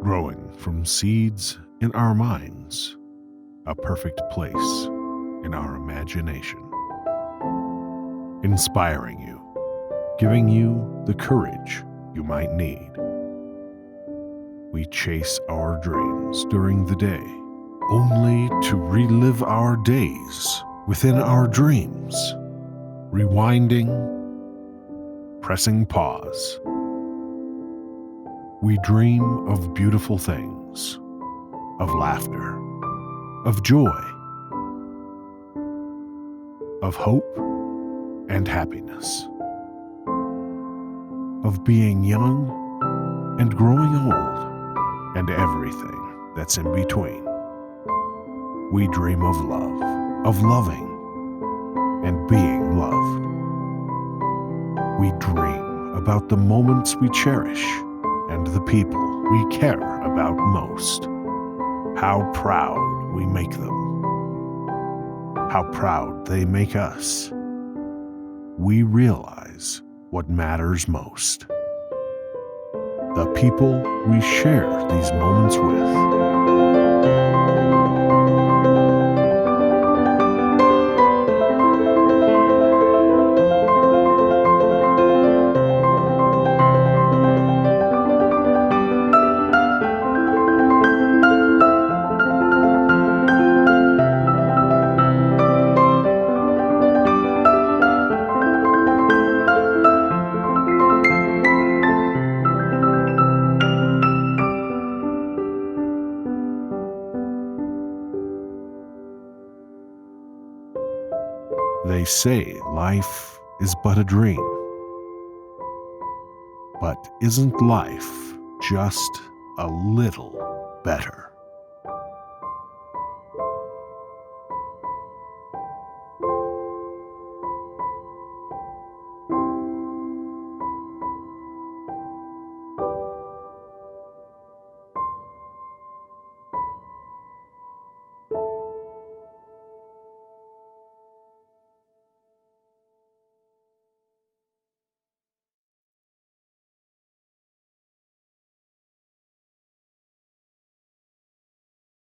growing from seeds in our minds, a perfect place in our imagination, inspiring you, giving you the courage you might need. We chase our dreams during the day, only to relive our days within our dreams, rewinding, pressing pause. We dream of beautiful things, of laughter, of joy, of hope and happiness, of being young and growing old, and everything that's in between. We dream of love, of loving, and being loved. We dream about the moments we cherish and the people we care about most. How proud we make them. How proud they make us. We realize what matters most. The people we share these moments with. They say life is but a dream. But isn't life just a little better?